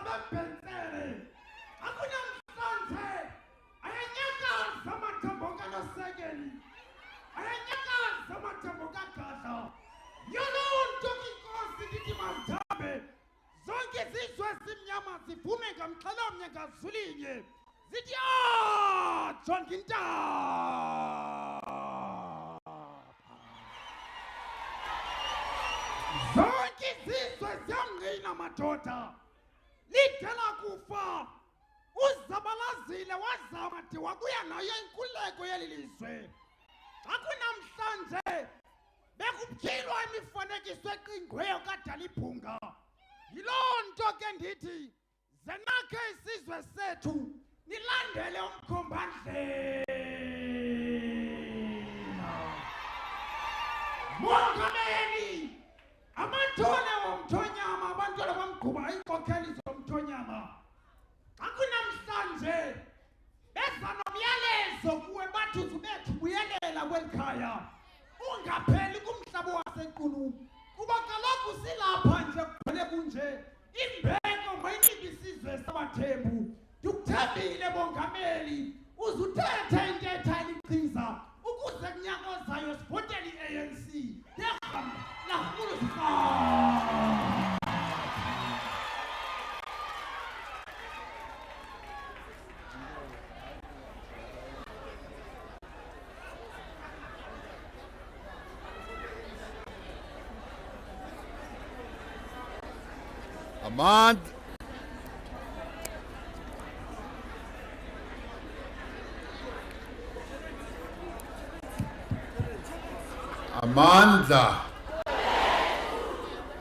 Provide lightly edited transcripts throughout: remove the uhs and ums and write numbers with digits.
bembenzele. Akunamhlanje. Ayanyakaza amathambo kaNosekeli. Ayanyakaza amathambo kaGadla. Yoluntu inkosi lithi Mantabe. Zonke izizwe esimnyama zivume ngamxhelomnye ngazulinye. Zithi jonga intaba. Zonke izizwe ziyangqina madoda. Lidela kufa. Uzabalazile wazama de wabuya nayo inkululeko yeli lizwe. Akunamhlanje bekuphilwa imifanekiso eqingweyo kaDalibhunga. Yiloo nto ke ndithi zenakhe isizwe sethu nilandele umkhombandlela. Mongameli amantone womthonyama abantwana bamgquba iinkokheli zomthonyama. Akunamhlanje beza nomyalezo kuwe bathi uzubethu buyelela kweli khaya. Ungapheli kumhlaba waseQunu. Kuba kaloku silapha nje kugcwele kunje. Imbeko mayinike isizwe sabathembu. Ndikuthembile mongameli uzuthethe intetha elichiza ukuze kunyaka ozayo sivotele i-ANC. Lahulu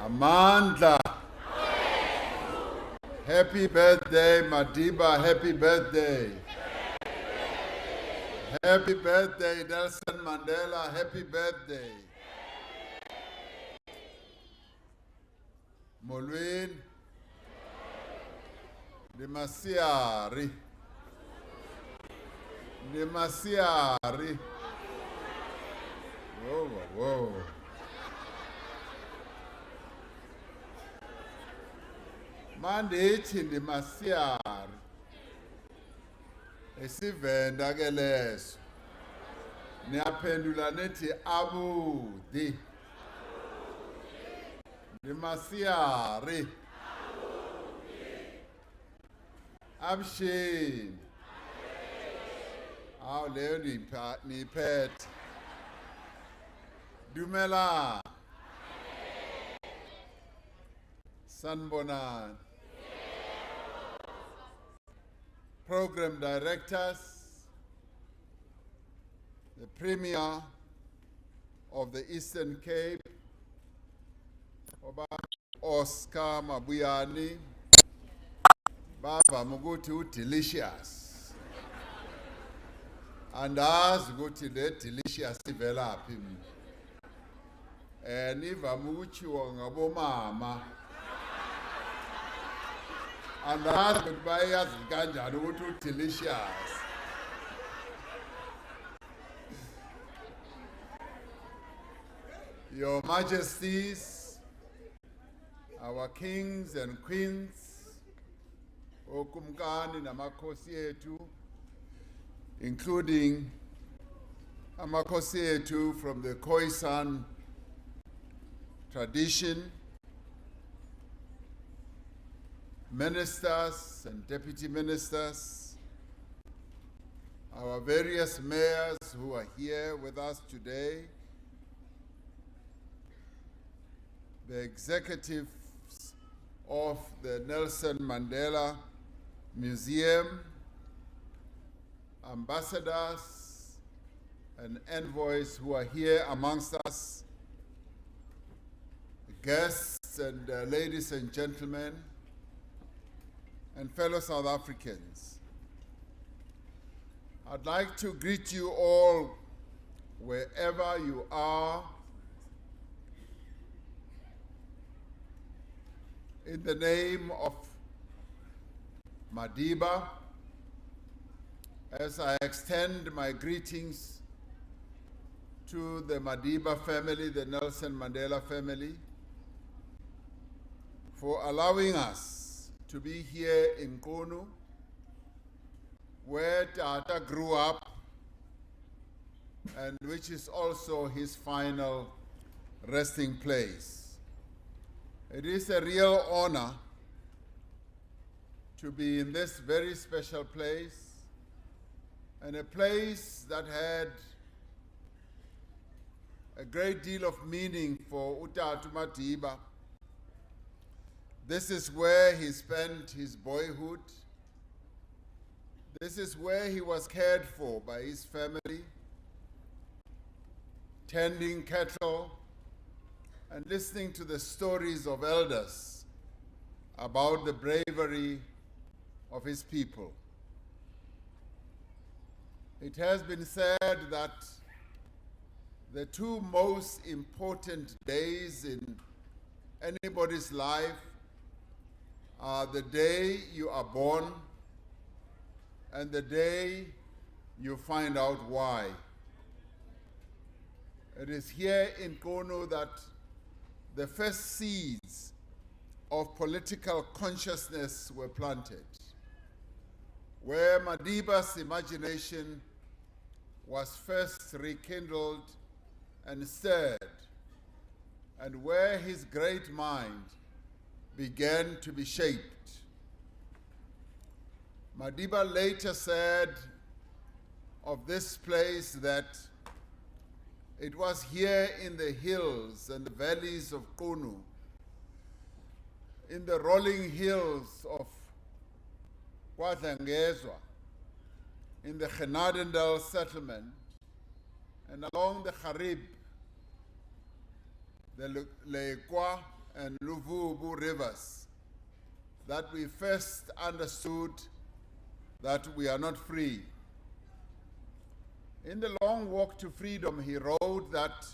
Amandla. Happy birthday, Madiba. Happy birthday. Happy birthday, Nelson Mandela. Happy birthday. Molweni. Nimasiari. Whoa. Mandithi ndimasiyari esivenda ke leso niyaphendula nethi abudi ndimasiyari abshini awu leyo niyiphethe dumela sanibonani. Program directors, the Premier of the Eastern Cape, Oscar Mabuyani, Baba Mugutu delicious. And as Guti the delicious develop him. And if Amuchi ngabo mama. And that goodbye as Ganja to delicious. Your Majesties, our kings and queens, Okumkani namakosi etu, including amakosi etu from the Khoisan tradition, ministers and deputy ministers, our various mayors who are here with us today, the executives of the Nelson Mandela Museum, ambassadors and envoys who are here amongst us, guests and ladies and gentlemen, and fellow South Africans. I'd like to greet you all wherever you are in the name of Madiba, as I extend my greetings to the Madiba family, the Nelson Mandela family, for allowing us to be here in Qunu, where Tata grew up and which is also his final resting place. It is a real honor to be in this very special place, and a place that had a great deal of meaning for Utatu Madiba. This is where he spent his boyhood. This is where he was cared for by his family, tending cattle and listening to the stories of elders about the bravery of his people. It has been said that the two most important days in anybody's life are the day you are born and the day you find out why. It is here in Qunu that the first seeds of political consciousness were planted, where Madiba's imagination was first rekindled and stirred, and where his great mind began to be shaped. Madiba later said of this place that it was here in the hills and the valleys of Qunu, in the rolling hills of KwaDlangezwa, in the Genadendal settlement, and along the Garib, the Lekwa and Luvubu rivers, that we first understood that we are not free. In the long walk to freedom, he wrote that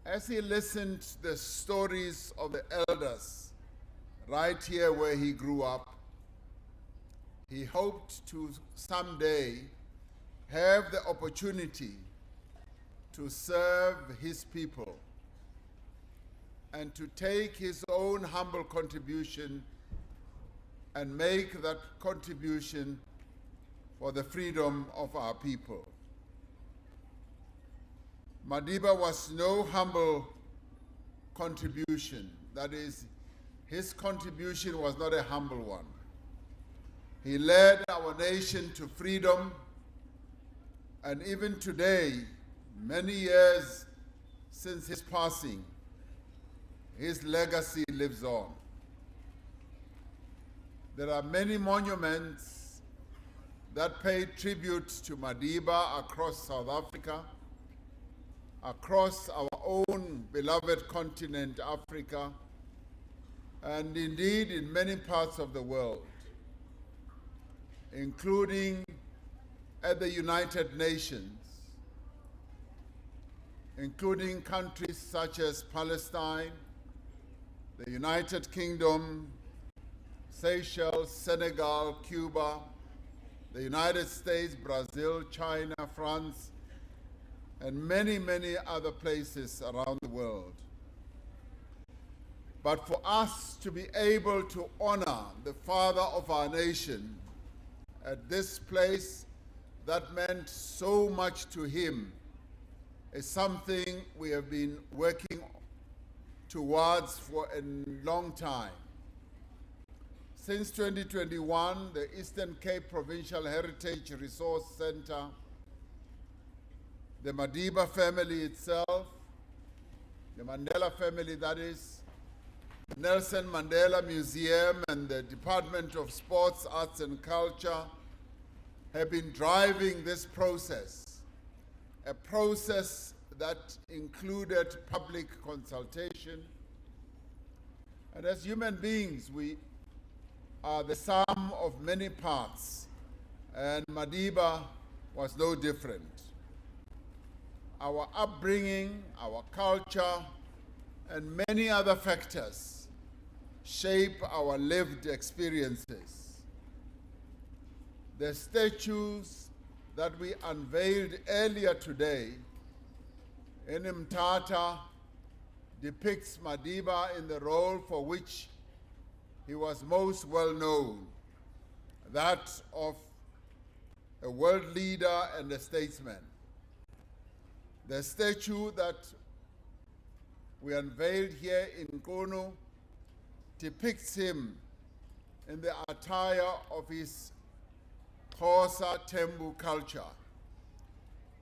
as he listened to the stories of the elders right here where he grew up, he hoped to someday have the opportunity to serve his people and to take his own humble contribution and make that contribution for the freedom of our people. Madiba was no humble contribution. That is, his contribution was not a humble one. He led our nation to freedom, and even today, many years since his passing, his legacy lives on. There are many monuments that pay tribute to Madiba across South Africa, across our own beloved continent, Africa, and indeed in many parts of the world, including at the United Nations, including countries such as Palestine, the United Kingdom, Seychelles, Senegal, Cuba, the United States, Brazil, China, France, and many, many other places around the world. But for us to be able to honor the father of our nation at this place that meant so much to him is something we have been working towards for a long time. Since 2021, the Eastern Cape Provincial Heritage Resource Center, the Madiba family itself, the Mandela family that is, the Nelson Mandela Museum and the Department of Sports, Arts and Culture have been driving this process, a process that included public consultation. And as human beings, we are the sum of many parts, and Madiba was no different. Our upbringing, our culture, and many other factors shape our lived experiences. The statues that we unveiled earlier today in Mthatha depicts Madiba in the role for which he was most well known, that of a world leader and a statesman. The statue that we unveiled here in Qunu depicts him in the attire of his Xhosa Thembu culture,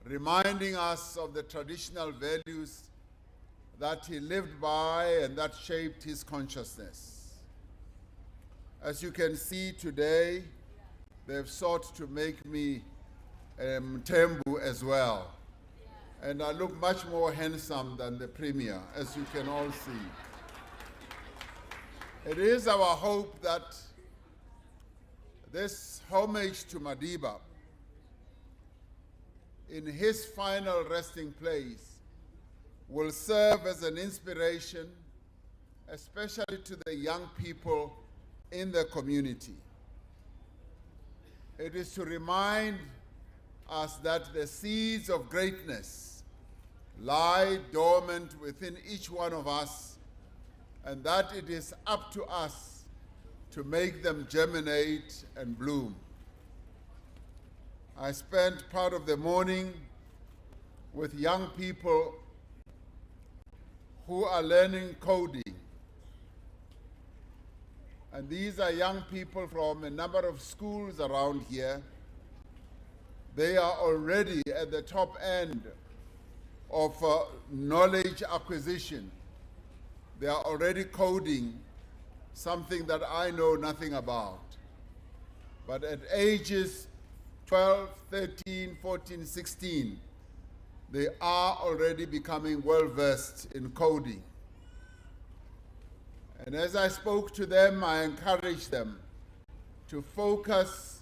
reminding us of the traditional values that he lived by and that shaped his consciousness. As you can see today, they've sought to make me Thembu as well. And I look much more handsome than the Premier, as you can all see. It is our hope that this homage to Madiba, in his final resting place, will serve as an inspiration, especially to the young people in the community. It is to remind us that the seeds of greatness lie dormant within each one of us, and that it is up to us to make them germinate and bloom. I spent part of the morning with young people who are learning coding. And these are young people from a number of schools around here. They are already at the top end of knowledge acquisition. They are already coding something that I know nothing about. But at ages 12, 13, 14, 16, they are already becoming well-versed in coding. And as I spoke to them, I encouraged them to focus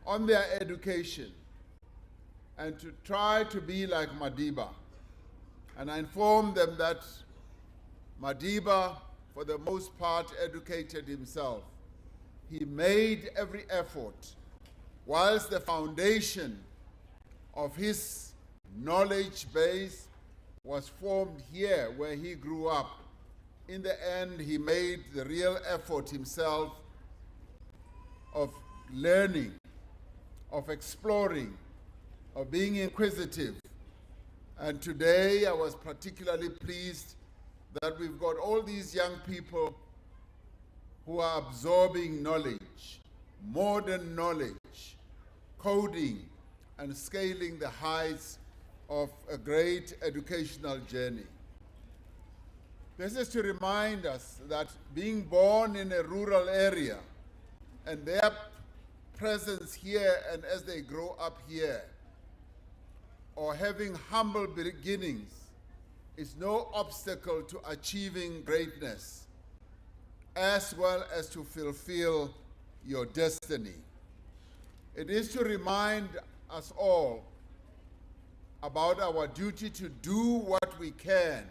on their education and to try to be like Madiba. And I informed them that Madiba, for the most part, educated himself. He made every effort, whilst the foundation of his knowledge base was formed here where he grew up. In the end, he made the real effort himself of learning, of exploring, of being inquisitive. And today I was particularly pleased that we've got all these young people who are absorbing knowledge, modern knowledge, coding, and scaling the heights of a great educational journey. This is to remind us that being born in a rural area and their presence here and as they grow up here, or having humble beginnings, is no obstacle to achieving greatness, as well as to fulfill your destiny. It is to remind us all about our duty to do what we can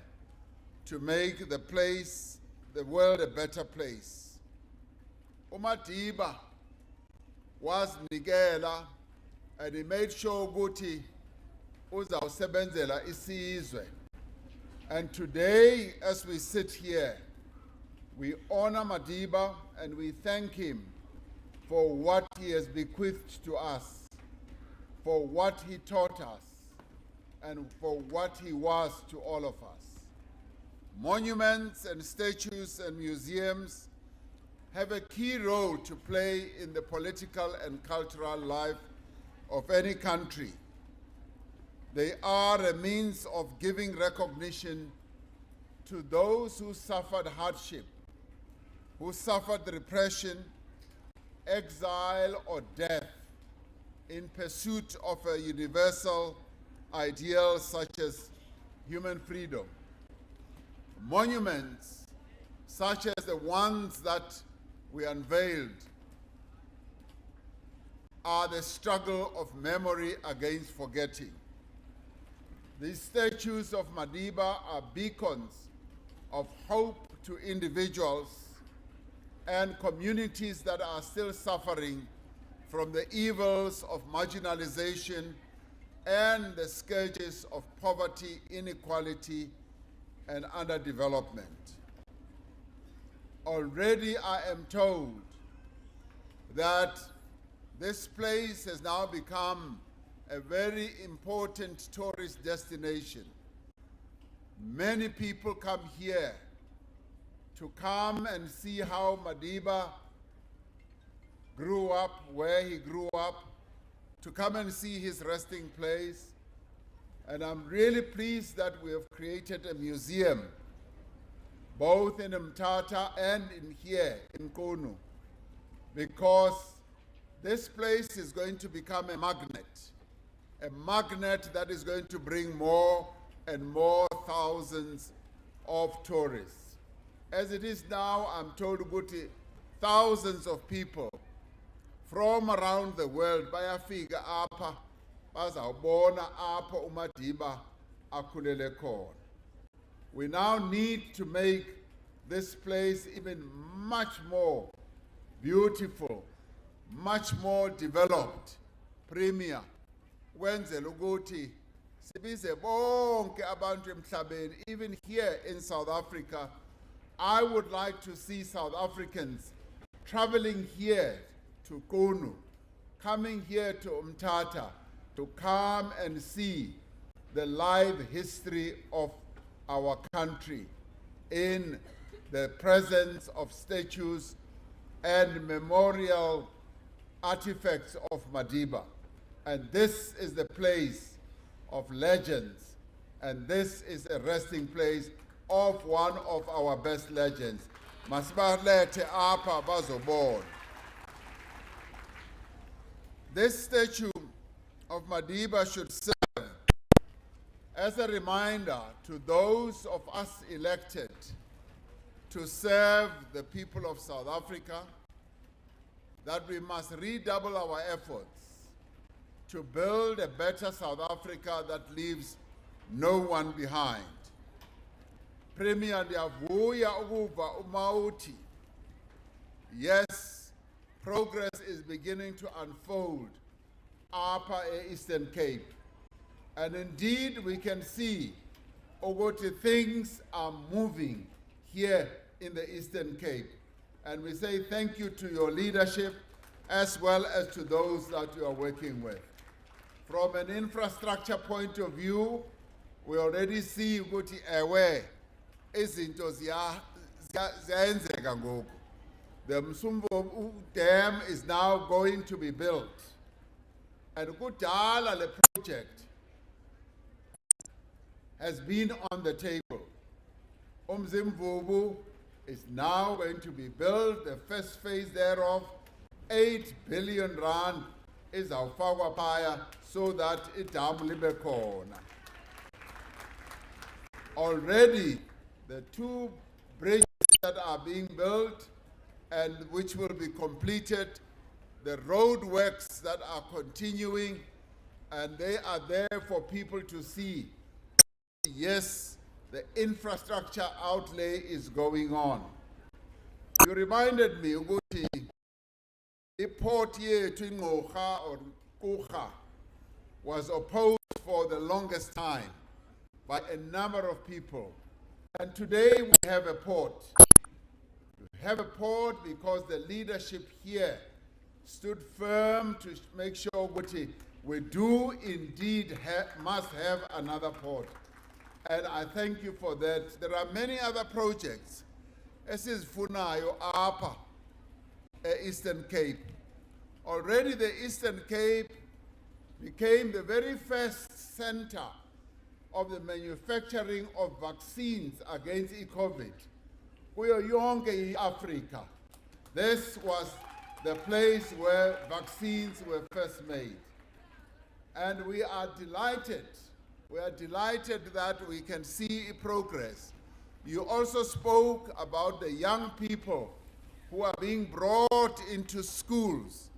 to make the world a better place. Madiba was Nigela, and he made sure ukuthi uzawusebenzela isizwe. And today, as we sit here, we honor Madiba and we thank him for what he has bequeathed to us, for what he taught us, and for what he was to all of us. Monuments and statues and museums have a key role to play in the political and cultural life of any country. They are a means of giving recognition to those who suffered hardship, who suffered repression, exile, or death in pursuit of a universal ideal such as human freedom. Monuments such as the ones that we unveiled are the struggle of memory against forgetting. These statues of Madiba are beacons of hope to individuals and communities that are still suffering from the evils of marginalization and the scourges of poverty, inequality, and underdevelopment. Already I am told that this place has now become a very important tourist destination. Many people come here to come and see how Madiba grew up, where he grew up, to come and see his resting place. And I'm really pleased that we have created a museum, both in Mthatha and in here in Qunu, because this place is going to become a magnet that is going to bring more and more thousands of tourists. As it is now, I'm told ukuthi thousands of people from around the world bayafika apha bazawubona apho uMadiba akhulele khona. We now need to make this place even much more beautiful, much more developed, premier. Kwenzela ukuthi sibize bonke abantu emhlabeni, even here in South Africa. I would like to see South Africans traveling here to Qunu, coming here to Mthatha, to come and see the live history of our country in the presence of statues and memorial artifacts of Madiba. And this is the place of legends, and this is a resting place of one of our best legends. Masibalete apa bazobona. This statue of Madiba should serve as a reminder to those of us elected to serve the people of South Africa that we must redouble our efforts to build a better South Africa that leaves no one behind. Premier ndiyavuya ukuva umauti. Yes, progress is beginning to unfold upper Eastern Cape. And indeed, we can see ukuthi things are moving here in the Eastern Cape. And we say thank you to your leadership as well as to those that you are working with. From an infrastructure point of view, we already see ukuthi ewe izinto ziyenzeka ngoku. The Msumbo Dam is now going to be built. And kudala le project has been on the table. Umzimvubu is now going to be built, the first phase thereof, 8 billion rand is our phaya so that idam libe khona. Already, the 2 bridges that are being built and which will be completed, the road works that are continuing, and they are there for people to see. Yes, the infrastructure outlay is going on. You reminded me, ukuthi i-port yethu iNgqorha or Qugha was opposed for the longest time by a number of people. And today we have a port. We have a port because the leadership here stood firm to make sure that we do indeed must have another port. And I thank you for that. There are many other projects. Esizifunayo apha Eastern Cape. Already the Eastern Cape became the very first center of the manufacturing of vaccines against COVID. Kuyo yonke Africa. This was the place where vaccines were first made. And we are delighted that we can see progress. You also spoke about the young people who are being brought into schools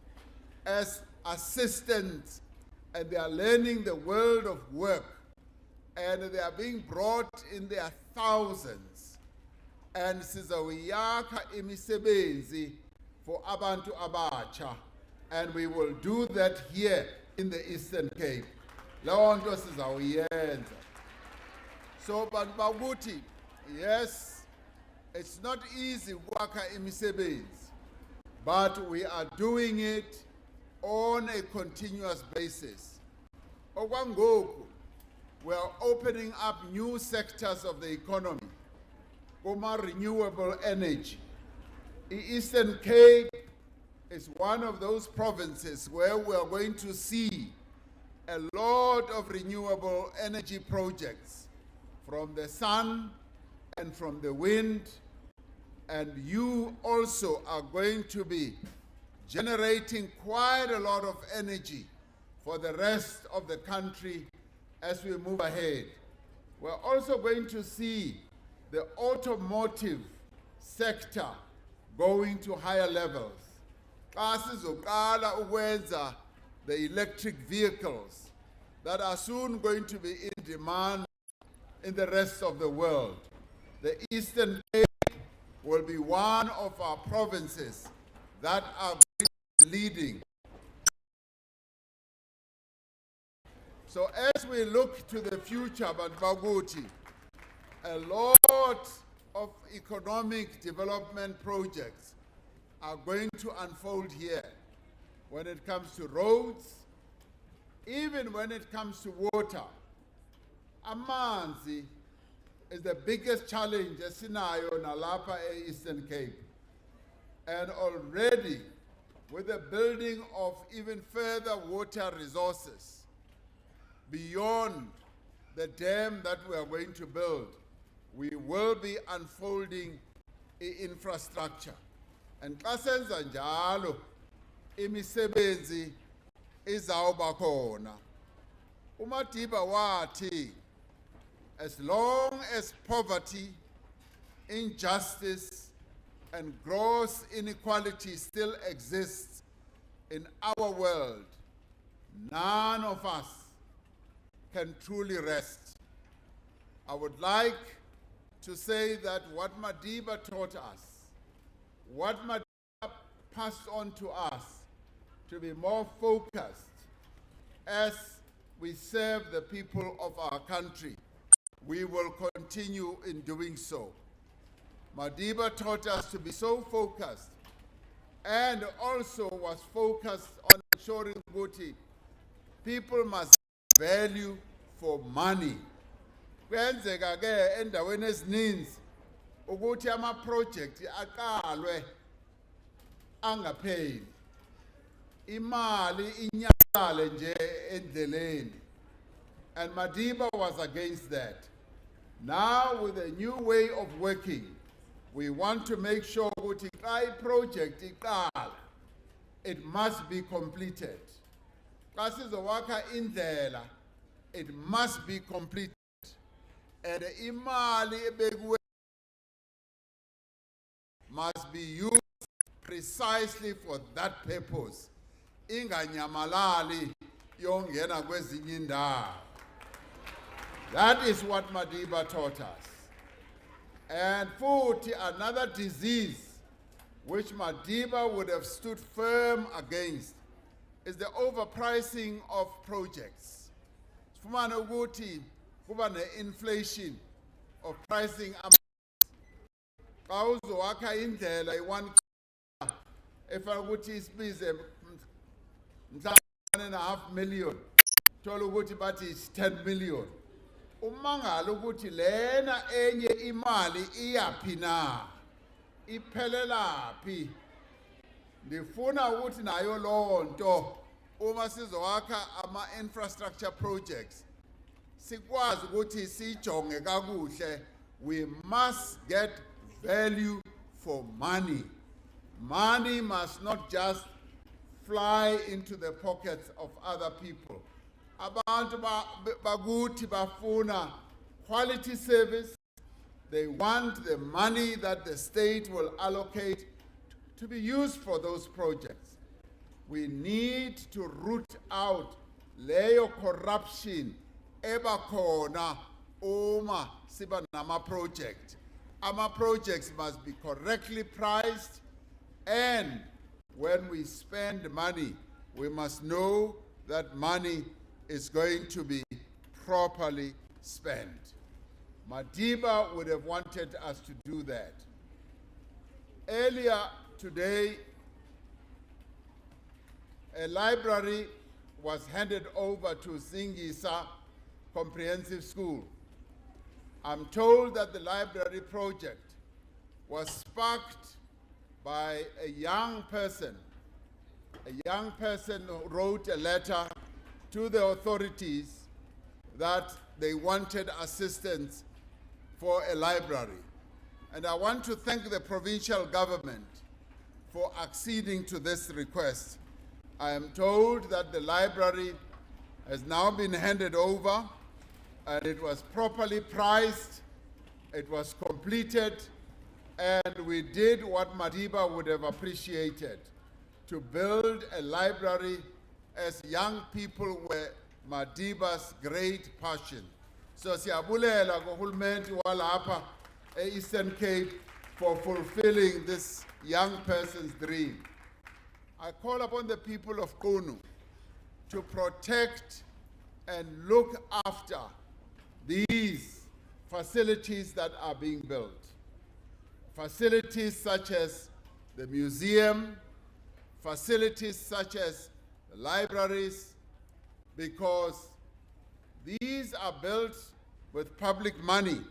as assistants, and they are learning the world of work, and they are being brought in their thousands. And sizawiyakha imisebenzi for abantu abatsha, and we will do that here in the Eastern Cape. Lawo nto sizawuyenza. So but bakuthi, yes, It's not easy ukwakha imisebenzi, but we are doing it on a continuous basis. Okwangoku, we are opening up new sectors of the economy, kuma renewable energy. The Eastern Cape is one of those provinces where we are going to see a lot of renewable energy projects from the sun and from the wind, and you also are going to be generating quite a lot of energy for the rest of the country as we move ahead. We're also going to see the automotive sector going to higher levels. Xa sizoqala ukwenza the electric vehicles that are soon going to be in demand in the rest of the world. The Eastern Cape will be one of our provinces that are leading. So as we look to the future, Baguti, a lot of economic development projects are going to unfold here when it comes to roads, even when it comes to water. Amanzi is the biggest challenge esinayo nalapha Eastern Cape. And already, with the building of even further water resources beyond the dam that we are going to build, we will be unfolding infrastructure. And xa senza njalo, imisebenzi izawuba khona. uMadiba wathi, as long as poverty, injustice, and gross inequality still exists in our world, none of us can truly rest. I would like to say that what Madiba taught us, what Madiba passed on to us, to be more focused as we serve the people of our country, we will continue in doing so. Madiba taught us to be so focused, and also was focused on ensuring that people must value for money. Kwenzeka ke endaweni ezininzi ukuthi ama project aqalwe angapheli. Imali inyakale nje endleleni. And Madiba was against that. Now, with a new way of working, we want to make sure that the project it must be completed. It must be completed. And the imali must be used precisely for that purpose. Inganyamalali yongena kwezinye indawo. That is what Madiba taught us. And futhi another disease which Madiba would have stood firm against is the overpricing of projects. Sifumana ukuthi kuba ne-inflation of pricing. Xa uzowakha indlela i-1 efana ukuthi isibize mhlawumbe $1.5 million, thola ukuthi bathi it's 10 million. Umangala ukuthi lena enye imali iyaphi na, iphelelaphi. Ndifuna ukuthi nayo lonto uma sizowakha ama infrastructure projects sikwazi ukuthi sijonge kakuhle. We must get value for money. Money must not just fly into the pockets of other people. Abantu baguti bafuna quality service. They want the money that the state will allocate to be used for those projects. We need to root out leyo corruption ebakhona uma siba nama project. Our projects must be correctly priced, and when we spend money, we must know that money is going to be properly spent. Madiba would have wanted us to do that. Earlier today, a library was handed over to Singisa Comprehensive School. I'm told that the library project was sparked by a young person who wrote a letter to the authorities that they wanted assistance for a library. And I want to thank the provincial government for acceding to this request. I am told that the library has now been handed over and it was properly priced, it was completed, and we did what Madiba would have appreciated, to build a library as young people were Madiba's great passion. So siyabulela kuhulumeni walapha e-Eastern Cape for fulfilling this young person's dream. I call upon the people of Qunu to protect and look after these facilities that are being built. Facilities such as the museum, facilities such as the libraries, because these are built with public money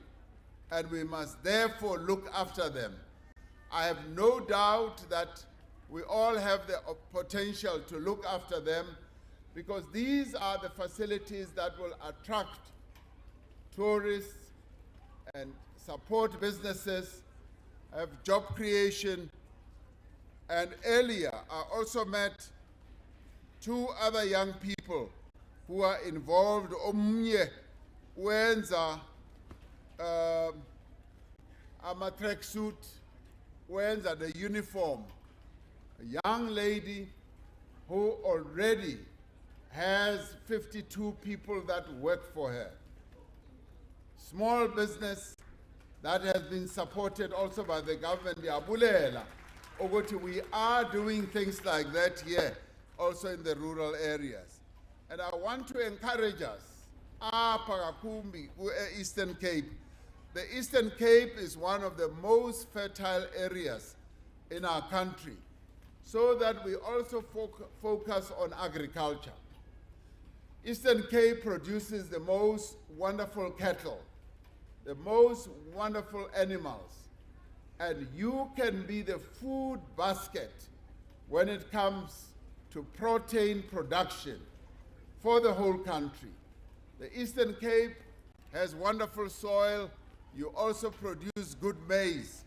and we must therefore look after them. I have no doubt that we all have the potential to look after them because these are the facilities that will attract tourists and support businesses, have job creation. And earlier, I also met two other young people who are involved. Omnye wenza ama tracksuit, wenza the uniform. A young lady who already has 52 people that work for her. Small business that has been supported also by the government. We are doing things like that here, also in the rural areas. And I want to encourage us, Eastern Cape. The Eastern Cape is one of the most fertile areas in our country, so that we also focus on agriculture. Eastern Cape produces the most wonderful cattle, the most wonderful animals, and you can be the food basket when it comes to protein production for the whole country. The Eastern Cape has wonderful soil. You also produce good maize.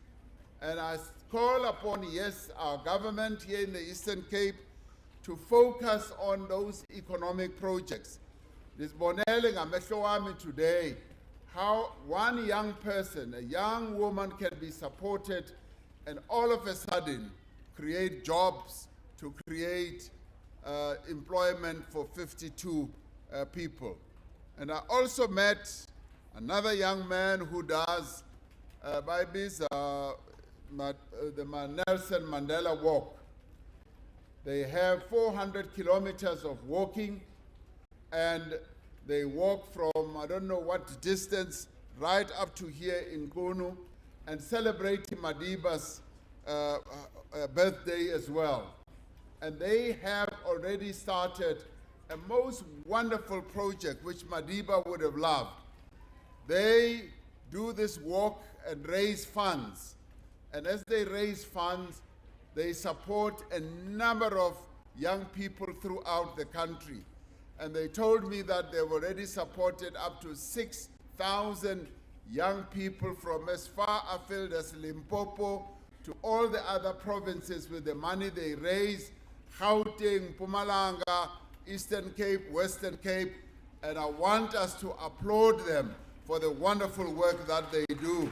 And I call upon, yes, our government here in the Eastern Cape to focus on those economic projects. This bonele ngamehlo wami today, how one young person, a young woman can be supported and all of a sudden create jobs to create employment for 52 people. And I also met another young man who does the Nelson Mandela walk. They have 400 kilometers of walking, and they walk from I don't know what distance right up to here in Qunu and celebrating Madiba's birthday as well. And they have already started a most wonderful project which Madiba would have loved. They do this walk and raise funds. And as they raise funds, they support a number of young people throughout the country. And they told me that they've already supported up to 6,000 young people from as far afield as Limpopo to all the other provinces with the money they raise, Gauteng, Mpumalanga, Eastern Cape, Western Cape, and I want us to applaud them for the wonderful work that they do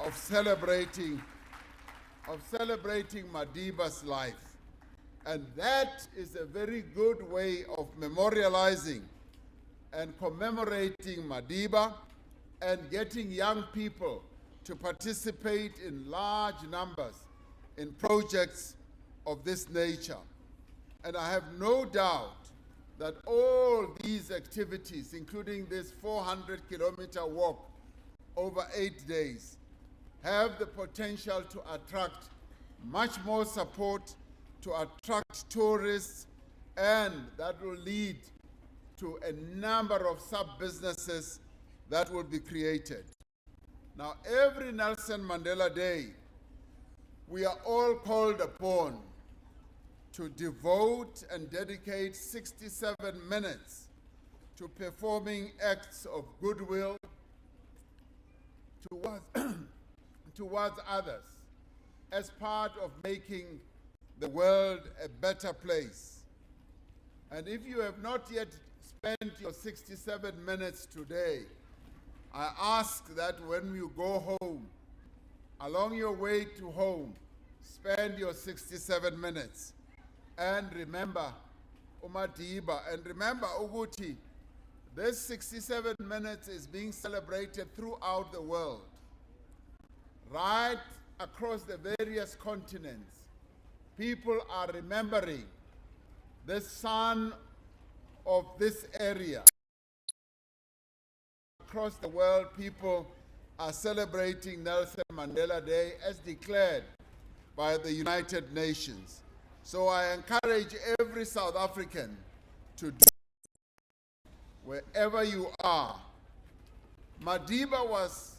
of celebrating Madiba's life. And that is a very good way of memorializing and commemorating Madiba and getting young people to participate in large numbers in projects of this nature. And I have no doubt that all these activities, including this 400-kilometer walk over 8 days, have the potential to attract much more support to attract tourists, and that will lead to a number of sub-businesses that will be created. Now, every Nelson Mandela Day, we are all called upon to devote and dedicate 67 minutes to performing acts of goodwill towards others as part of making the world a better place. And if you have not yet spent your 67 minutes today, I ask that when you go home, along your way to home, spend your 67 minutes. And remember, Madiba, and remember, Uguti, this 67 minutes is being celebrated throughout the world, right across the various continents. People are remembering the son of this area. Across the world, people are celebrating Nelson Mandela Day as declared by the United Nations. So I encourage every South African to do wherever you are. Madiba was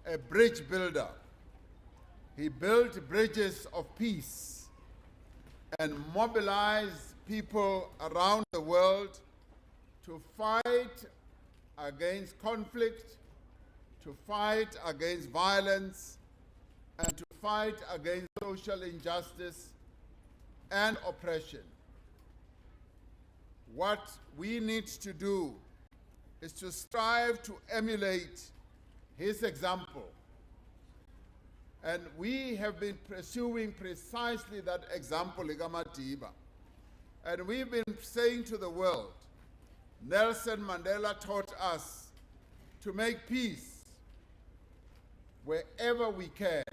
a bridge builder. He built bridges of peace and mobilized people around the world to fight against conflict, to fight against violence, and to fight against social injustice and oppression. What we need to do is to strive to emulate his example. And we have been pursuing precisely that example, Madiba. And we've been saying to the world, Nelson Mandela taught us to make peace wherever we can.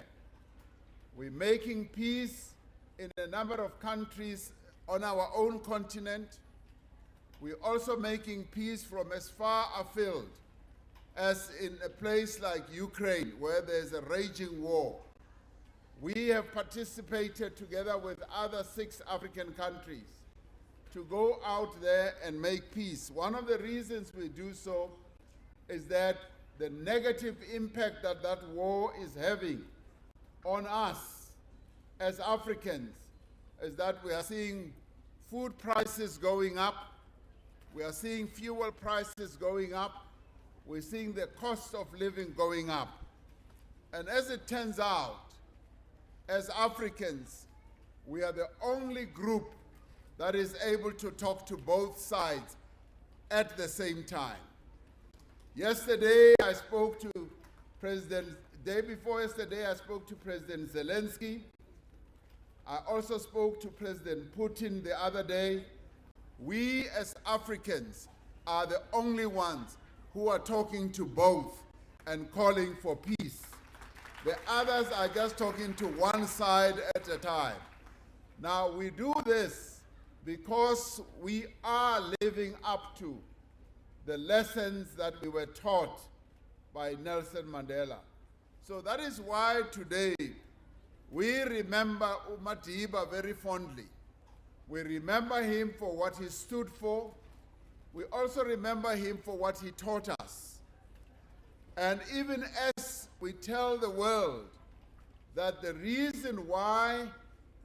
We're making peace in a number of countries on our own continent. We're also making peace from as far afield as in a place like Ukraine, where there's a raging war. We have participated together with other 6 African countries to go out there and make peace. One of the reasons we do so is that the negative impact that that war is having on us as Africans is that we are seeing food prices going up, we are seeing fuel prices going up, we're seeing the cost of living going up. And as it turns out, as Africans, we are the only group that is able to talk to both sides at the same time. Yesterday, I spoke to day before yesterday, I spoke to President Zelensky. I also spoke to President Putin the other day. We as Africans are the only ones who are talking to both and calling for peace. The others are just talking to one side at a time. Now, we do this because we are living up to the lessons that we were taught by Nelson Mandela. So that is why today we remember Madiba very fondly. We remember him for what he stood for. We also remember him for what he taught us. And even as we tell the world that the reason why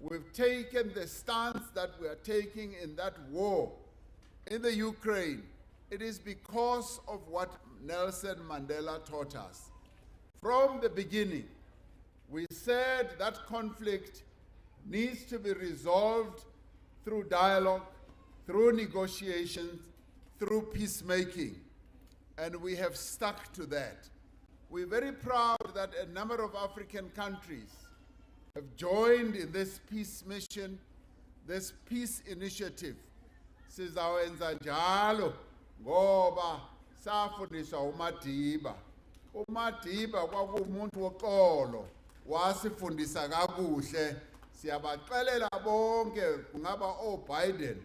we've taken the stance that we are taking in that war in the Ukraine, it is because of what Nelson Mandela taught us. From the beginning, we said that conflict needs to be resolved through dialogue, through negotiations, through peacemaking, and we have stuck to that. We're very proud that a number of African countries have joined in this peace mission, this peace initiative. Sizawenza njalo ngoba safundiswa uMadiba. uMadiba kwakumuntu woxolo, wasifundisa kakuhle. Siyabaxelela bonke, kungaba oBiden,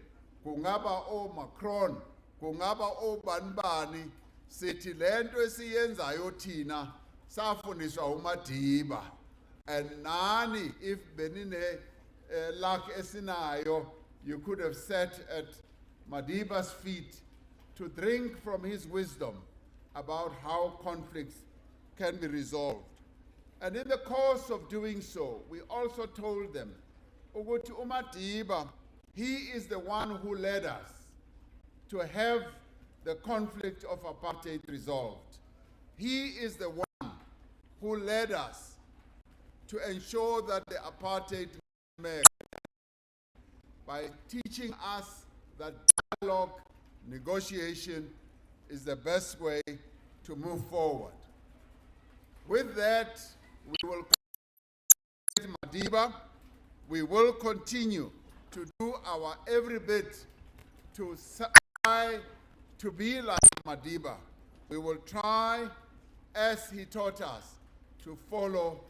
kungaba oMacron, kungaba obanibani, sithi lento esiyenzayo thina safundiswa uMadiba. And nani, if benine luck esinayo, you could have sat at Madiba's feet to drink from his wisdom about how conflicts can be resolved. And in the course of doing so, we also told them, ukuthi uMadiba, he is the one who led us to have the conflict of apartheid resolved. He is the one who led us to ensure that the apartheid by teaching us that dialogue, negotiation is the best way to move forward. With that, we will Madiba. We will continue to do our every bit to try to be like Madiba. We will try, as he taught us, to follow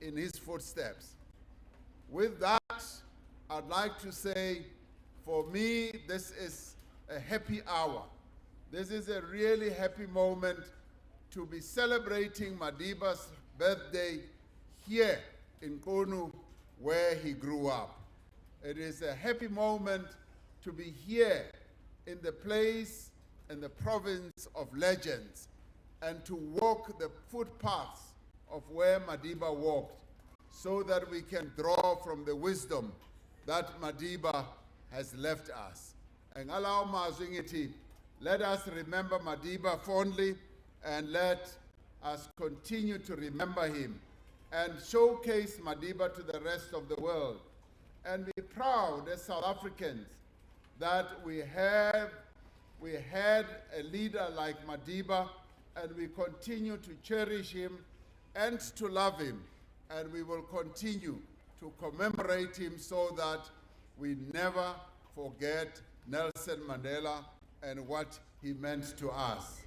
in his footsteps. With that, I'd like to say, for me, this is a happy hour. This is a really happy moment to be celebrating Madiba's birthday here in Qunu, where he grew up. It is a happy moment to be here in the place and the province of legends and to walk the footpaths of where Madiba walked so that we can draw from the wisdom that Madiba has left us. And allow Mazwingiti, let us remember Madiba fondly and let us continue to remember him and showcase Madiba to the rest of the world. And be proud as South Africans that we had a leader like Madiba, and we continue to cherish him and to love him. And we will continue to commemorate him so that we never forget Nelson Mandela and what he meant to us.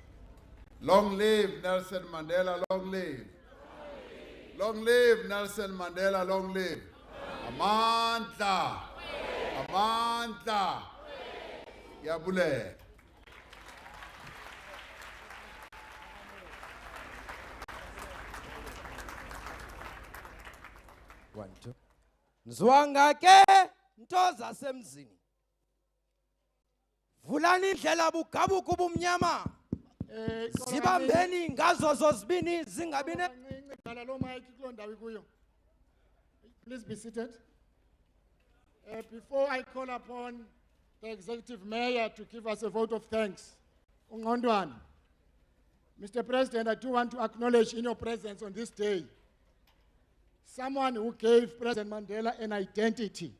Long live Nelson Mandela, long live. Long live Nelson Mandela, long live. Amandla. Amandla. Yabule. One, two. Nzwanga ke ntoza semzini. Vulani indlela bugabuku bumnyama. Sibambeni ngazo zozibini zingabine. Please be seated. Before I call upon the Executive Mayor to give us a vote of thanks, Ungondwana, Mr. President, I do want to acknowledge in your presence on this day someone who gave President Mandela an identity.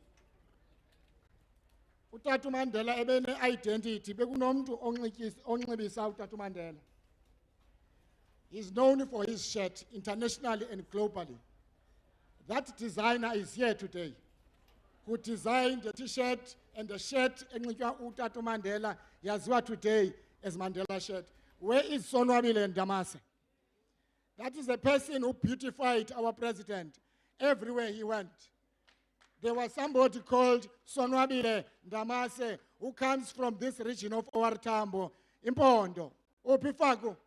Utatu Mandela ebene identity bekunomuntu onxibisa Utatu Mandela. He's known for his shirt internationally and globally. That designer is here today, who designed the t-shirt and the shirt enxitywa Utatu Mandela yaziwa today as Mandela shirt. Where is Sonwabile Ndamase? That is a person who beautified our president everywhere he went. There was somebody called Sonwabile Ndamase who comes from this region of Owartambo, Impondo, Opifago.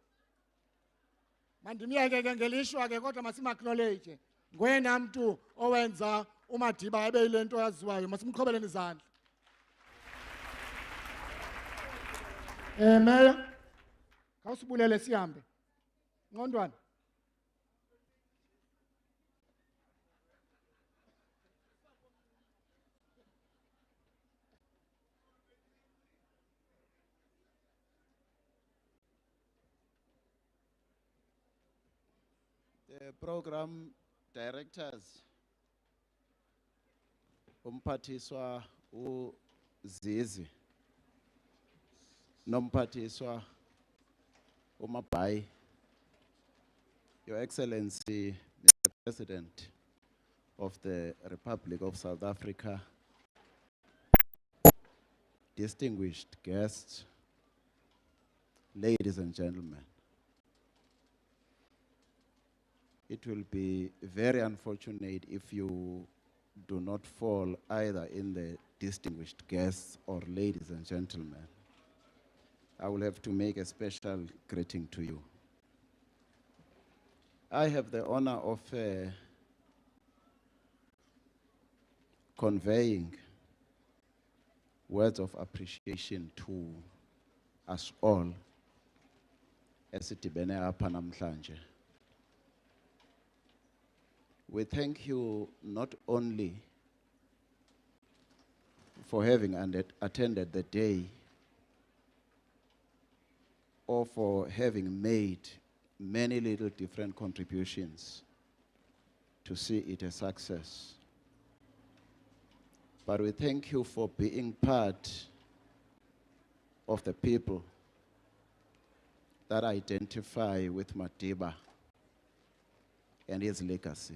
Mandimiyake ke ngelishwa ke kodwa masimacknowledge. Ngwena mntu owenza uMadiba ebe yile nto yaziwayo, masimqhobeleni izandla. Mayor, khawusibulele sihambe. Ngondwana. The program directors, umphathiswa uZizi, nomphathiswa uMabai, Your Excellency, Mr. President of the Republic of South Africa, distinguished guests, ladies and gentlemen. It will be very unfortunate if you do not fall either in the distinguished guests or ladies and gentlemen. I will have to make a special greeting to you. I have the honor of conveying words of appreciation to us all esidibene apha namhlanje. We thank you not only for having attended the day or for having made many little different contributions to see it a success, but we thank you for being part of the people that identify with Madiba and his legacy.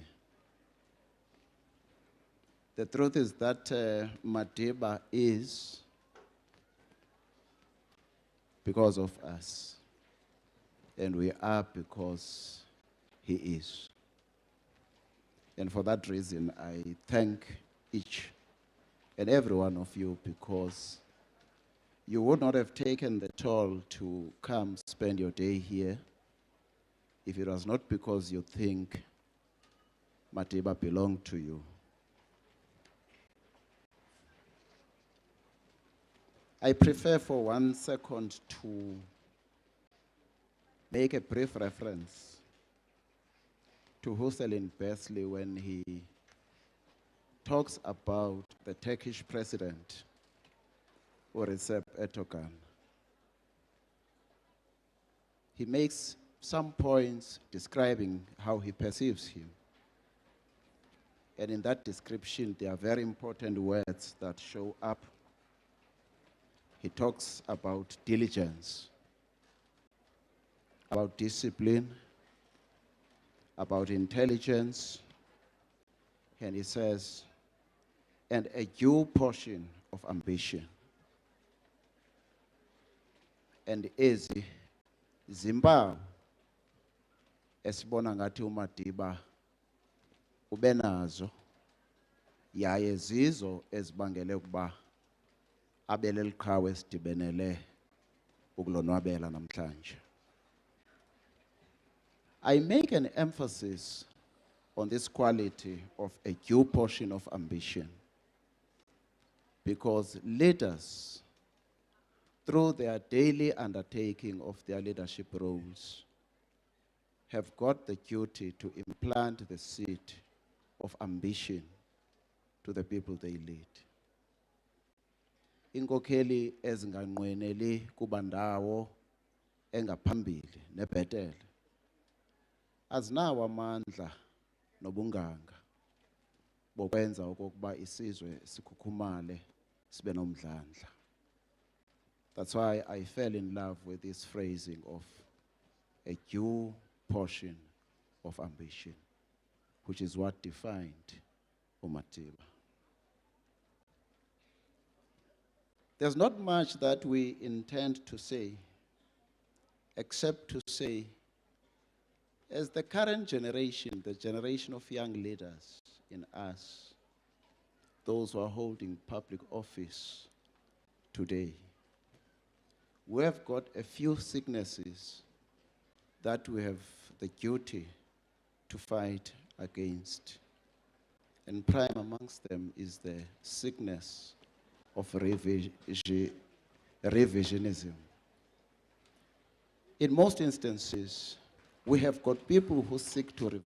The truth is that Madiba is because of us, and we are because he is. And for that reason, I thank each and every one of you, because you would not have taken the toll to come spend your day here if it was not because you think Madiba belonged to you. I prefer for 1 second to make a brief reference to Hussein Besley when he talks about the Turkish president, Recep Erdogan. He makes some points describing how he perceives him. And in that description, there are very important words that show up. He talks about diligence, about discipline, about intelligence, and he says, and a due portion of ambition. And ezi zimpawu esibona ngathi uMadiba ubenazo, yaye zizo ezibangele ukuba abeleli qhawe esidibenele ukulonwabela namhlanje. I make an emphasis on this quality of a due portion of ambition because leaders, through their daily undertaking of their leadership roles, have got the duty to implant the seed of ambition to the people they lead. Inkokheli ezinganqweneli kuba ndawo engaphambili nebhetele azinawo amandla nobunganga bokwenza okokuba isizwe sikhukhumale sibe nomdlandla. That's why I fell in love with this phrasing of a due portion of ambition, which is what defined uMadiba. There's not much that we intend to say, except to say, as the current generation, the generation of young leaders in us, those who are holding public office today, we have got a few sicknesses that we have the duty to fight against. And prime amongst them is the sickness of revisionism. In most instances, we have got people who seek to